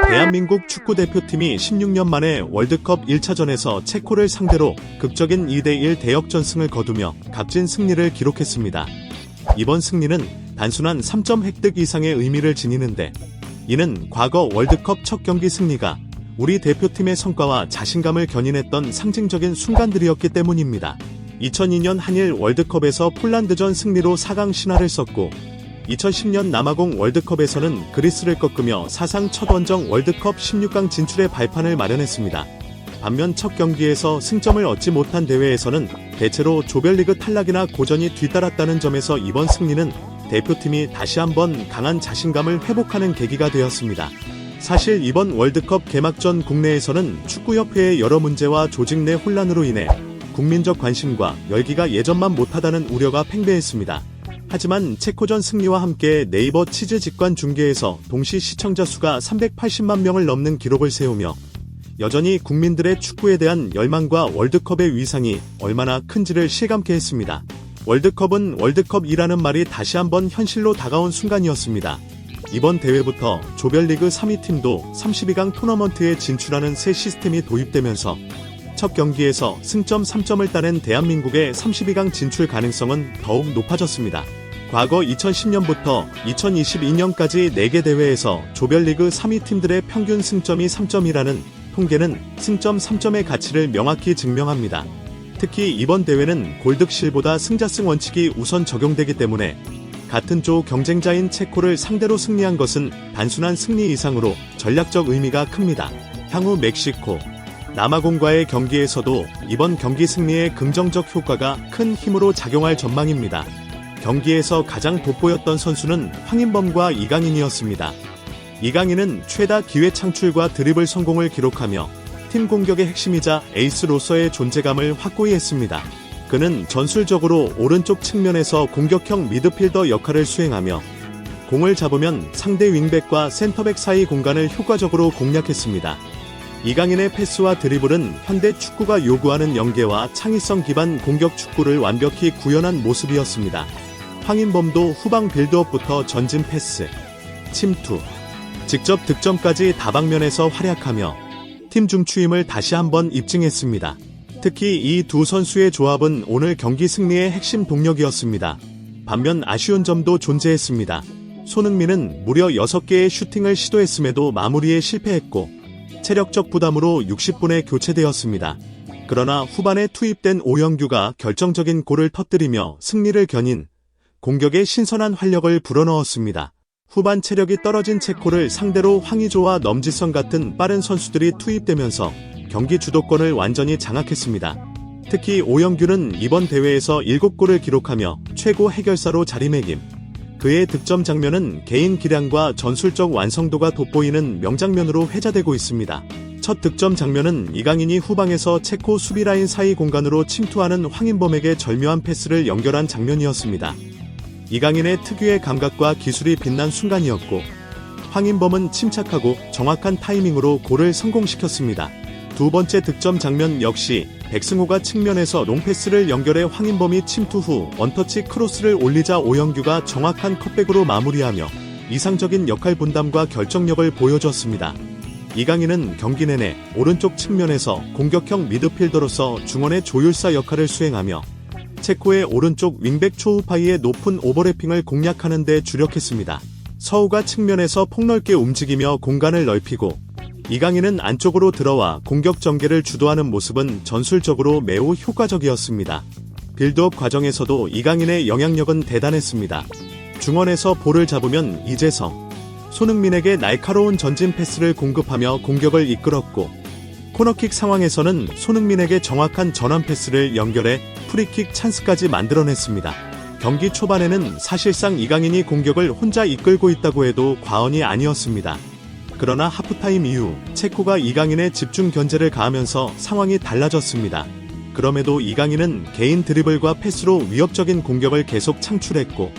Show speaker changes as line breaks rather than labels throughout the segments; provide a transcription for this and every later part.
대한민국 축구대표팀이 16년 만에 월드컵 1차전에서 체코를 상대로 극적인 2대1 대역전승을 거두며 값진 승리를 기록했습니다. 이번 승리는 단순한 3점 획득 이상의 의미를 지니는데, 이는 과거 월드컵 첫 경기 승리가 우리 대표팀의 성과와 자신감을 견인했던 상징적인 순간들이었기 때문입니다. 2002년 한일 월드컵에서 폴란드전 승리로 4강 신화를 썼고, 2010년 남아공 월드컵에서는 그리스를 꺾으며 사상 첫 원정 월드컵 16강 진출의 발판을 마련했습니다. 반면 첫 경기에서 승점을 얻지 못한 대회에서는 대체로 조별리그 탈락이나 고전이 뒤따랐다는 점에서 이번 승리는 대표팀이 다시 한번 강한 자신감을 회복하는 계기가 되었습니다. 사실 이번 월드컵 개막전 국내에서는 축구협회의 여러 문제와 조직 내 혼란으로 인해 국민적 관심과 열기가 예전만 못하다는 우려가 팽배했습니다. 하지만 체코전 승리와 함께 네이버 치즈 직관 중계에서 동시 시청자 수가 380만 명을 넘는 기록을 세우며 여전히 국민들의 축구에 대한 열망과 월드컵의 위상이 얼마나 큰지를 실감케 했습니다. 월드컵은 월드컵이라는 말이 다시 한번 현실로 다가온 순간이었습니다. 이번 대회부터 조별리그 3위 팀도 32강 토너먼트에 진출하는 새 시스템이 도입되면서 첫 경기에서 승점 3점을 따낸 대한민국의 32강 진출 가능성은 더욱 높아졌습니다. 과거 2010년부터 2022년까지 4개 대회에서 조별리그 3위 팀들의 평균 승점이 3점이라는 통계는 승점 3점의 가치를 명확히 증명합니다. 특히 이번 대회는 골득실보다 승자승 원칙이 우선 적용되기 때문에 같은 조 경쟁자인 체코를 상대로 승리한 것은 단순한 승리 이상으로 전략적 의미가 큽니다. 향후 멕시코, 남아공과의 경기에서도 이번 경기 승리의 긍정적 효과가 큰 힘으로 작용할 전망입니다. 경기에서 가장 돋보였던 선수는 황인범과 이강인이었습니다. 이강인은 최다 기회 창출과 드리블 성공을 기록하며 팀 공격의 핵심이자 에이스로서의 존재감을 확고히 했습니다. 그는 전술적으로 오른쪽 측면에서 공격형 미드필더 역할을 수행하며 공을 잡으면 상대 윙백과 센터백 사이 공간을 효과적으로 공략했습니다. 이강인의 패스와 드리블은 현대 축구가 요구하는 연계와 창의성 기반 공격 축구를 완벽히 구현한 모습이었습니다. 황인범도 후방 빌드업부터 전진 패스, 침투, 직접 득점까지 다방면에서 활약하며 팀 중추임을 다시 한번 입증했습니다. 특히 이 두 선수의 조합은 오늘 경기 승리의 핵심 동력이었습니다. 반면 아쉬운 점도 존재했습니다. 손흥민은 무려 6개의 슈팅을 시도했음에도 마무리에 실패했고 체력적 부담으로 60분에 교체되었습니다. 그러나 후반에 투입된 오영규가 결정적인 골을 터뜨리며 승리를 겨닌 공격의 신선한 활력을 불어넣었습니다. 후반 체력이 떨어진 체코를 상대로 황의조와 넘지성 같은 빠른 선수들이 투입되면서 경기 주도권을 완전히 장악했습니다. 특히 오영규는 이번 대회에서 7골을 기록하며 최고 해결사로 자리매김. 그의 득점 장면은 개인 기량과 전술적 완성도가 돋보이는 명장면으로 회자되고 있습니다. 첫 득점 장면은 이강인이 후방에서 체코 수비라인 사이 공간으로 침투하는 황인범에게 절묘한 패스를 연결한 장면이었습니다. 이강인의 특유의 감각과 기술이 빛난 순간이었고, 황인범은 침착하고 정확한 타이밍으로 골을 성공시켰습니다. 두 번째 득점 장면 역시 백승호가 측면에서 롱패스를 연결해 황인범이 침투 후 원터치 크로스를 올리자 오영규가 정확한 컷백으로 마무리하며 이상적인 역할 분담과 결정력을 보여줬습니다. 이강인은 경기 내내 오른쪽 측면에서 공격형 미드필더로서 중원의 조율사 역할을 수행하며 체코의 오른쪽 윙백 초우파이의 높은 오버래핑을 공략하는 데 주력했습니다. 서우가 측면에서 폭넓게 움직이며 공간을 넓히고 이강인은 안쪽으로 들어와 공격 전개를 주도하는 모습은 전술적으로 매우 효과적이었습니다. 빌드업 과정에서도 이강인의 영향력은 대단했습니다. 중원에서 볼을 잡으면 이재성, 손흥민에게 날카로운 전진 패스를 공급하며 공격을 이끌었고, 코너킥 상황에서는 손흥민에게 정확한 전환 패스를 연결해 프리킥 찬스까지 만들어냈습니다. 경기 초반에는 사실상 이강인이 공격을 혼자 이끌고 있다고 해도 과언이 아니었습니다. 그러나 하프타임 이후 체코가 이강인의 집중 견제를 가하면서 상황이 달라졌습니다. 그럼에도 이강인은 개인 드리블과 패스로 위협적인 공격을 계속 창출했고,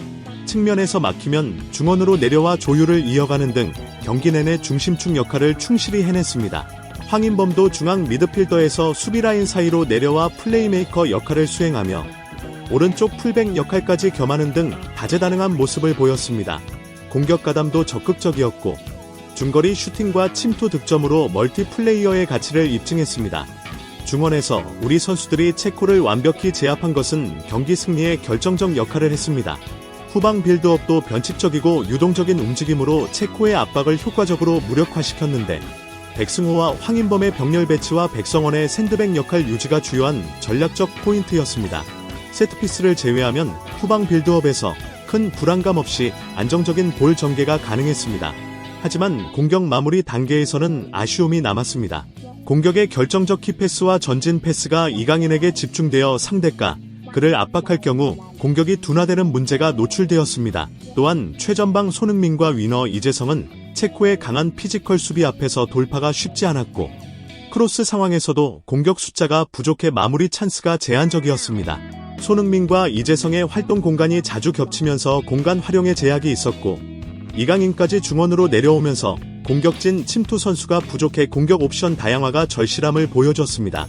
측면에서 막히면 중원으로 내려와 조율을 이어가는 등 경기 내내 중심축 역할을 충실히 해냈습니다. 황인범도 중앙 미드필더에서 수비라인 사이로 내려와 플레이메이커 역할을 수행하며 오른쪽 풀백 역할까지 겸하는 등 다재다능한 모습을 보였습니다. 공격 가담도 적극적이었고 중거리 슈팅과 침투 득점으로 멀티플레이어의 가치를 입증했습니다. 중원에서 우리 선수들이 체코를 완벽히 제압한 것은 경기 승리에 결정적 역할을 했습니다. 후방 빌드업도 변칙적이고 유동적인 움직임으로 체코의 압박을 효과적으로 무력화시켰는데 백승호와 황인범의 병렬 배치와 백성원의 샌드백 역할 유지가 주요한 전략적 포인트였습니다. 세트피스를 제외하면 후방 빌드업에서 큰 불안감 없이 안정적인 볼 전개가 가능했습니다. 하지만 공격 마무리 단계에서는 아쉬움이 남았습니다. 공격의 결정적 키패스와 전진 패스가 이강인에게 집중되어 상대가 그를 압박할 경우 공격이 둔화되는 문제가 노출되었습니다. 또한 최전방 손흥민과 위너 이재성은 체코의 강한 피지컬 수비 앞에서 돌파가 쉽지 않았고 크로스 상황에서도 공격 숫자가 부족해 마무리 찬스가 제한적이었습니다. 손흥민과 이재성의 활동 공간이 자주 겹치면서 공간 활용에 제약이 있었고 이강인까지 중원으로 내려오면서 공격진 침투 선수가 부족해 공격 옵션 다양화가 절실함을 보여줬습니다.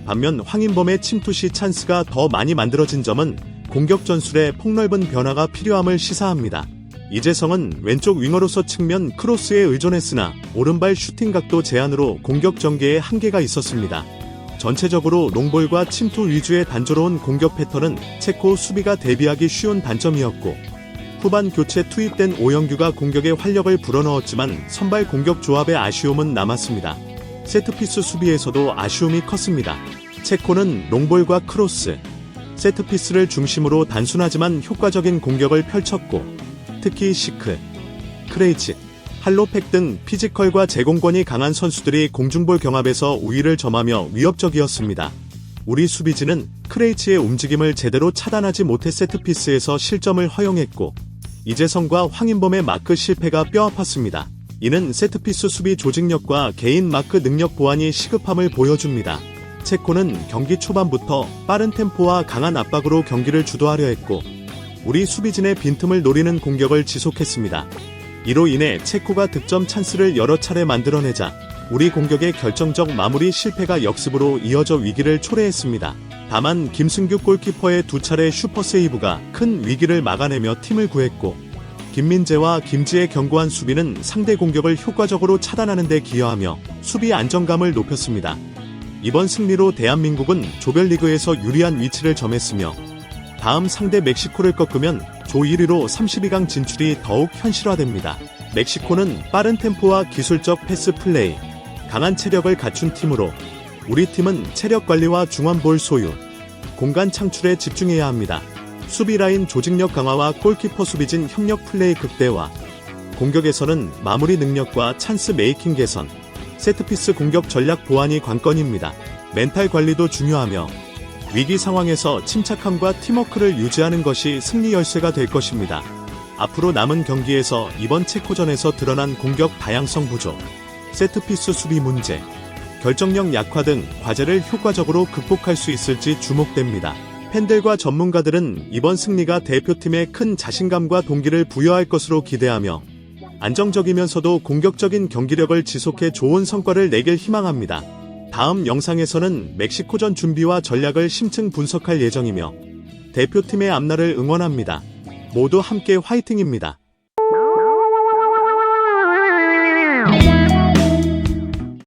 반면 황인범의 침투 시 찬스가 더 많이 만들어진 점은 공격 전술에 폭넓은 변화가 필요함을 시사합니다. 이재성은 왼쪽 윙어로서 측면 크로스에 의존했으나 오른발 슈팅 각도 제한으로 공격 전개에 한계가 있었습니다. 전체적으로 롱볼과 침투 위주의 단조로운 공격 패턴은 체코 수비가 대비하기 쉬운 단점이었고 후반 교체 투입된 오영규가 공격에 활력을 불어넣었지만 선발 공격 조합의 아쉬움은 남았습니다. 세트피스 수비에서도 아쉬움이 컸습니다. 체코는 롱볼과 크로스, 세트피스를 중심으로 단순하지만 효과적인 공격을 펼쳤고 특히 시크, 크레이치, 할로팩 등 피지컬과 제공권이 강한 선수들이 공중볼 경합에서 우위를 점하며 위협적이었습니다. 우리 수비진은 크레이치의 움직임을 제대로 차단하지 못해 세트피스에서 실점을 허용했고 이재성과 황인범의 마크 실패가 뼈아팠습니다. 이는 세트피스 수비 조직력과 개인 마크 능력 보완이 시급함을 보여줍니다. 체코는 경기 초반부터 빠른 템포와 강한 압박으로 경기를 주도하려 했고 우리 수비진의 빈틈을 노리는 공격을 지속했습니다. 이로 인해 체코가 득점 찬스를 여러 차례 만들어내자 우리 공격의 결정적 마무리 실패가 역습으로 이어져 위기를 초래했습니다. 다만 김승규 골키퍼의 두 차례 슈퍼세이브가 큰 위기를 막아내며 팀을 구했고 김민재와 김지의 견고한 수비는 상대 공격을 효과적으로 차단하는 데 기여하며 수비 안정감을 높였습니다. 이번 승리로 대한민국은 조별리그에서 유리한 위치를 점했으며 다음 상대 멕시코를 꺾으면 조 1위로 32강 진출이 더욱 현실화됩니다. 멕시코는 빠른 템포와 기술적 패스 플레이, 강한 체력을 갖춘 팀으로 우리 팀은 체력 관리와 중원볼 소유, 공간 창출에 집중해야 합니다. 수비 라인 조직력 강화와 골키퍼 수비진 협력 플레이 극대화, 공격에서는 마무리 능력과 찬스 메이킹 개선, 세트피스 공격 전략 보완이 관건입니다. 멘탈 관리도 중요하며 위기 상황에서 침착함과 팀워크를 유지하는 것이 승리 열쇠가 될 것입니다. 앞으로 남은 경기에서 이번 체코전에서 드러난 공격 다양성 부족, 세트피스 수비 문제, 결정력 약화 등 과제를 효과적으로 극복할 수 있을지 주목됩니다. 팬들과 전문가들은 이번 승리가 대표팀에 큰 자신감과 동기를 부여할 것으로 기대하며 안정적이면서도 공격적인 경기력을 지속해 좋은 성과를 내길 희망합니다. 다음 영상에서는 멕시코전 준비와 전략을 심층 분석할 예정이며 대표팀의 앞날을 응원합니다. 모두 함께 화이팅입니다.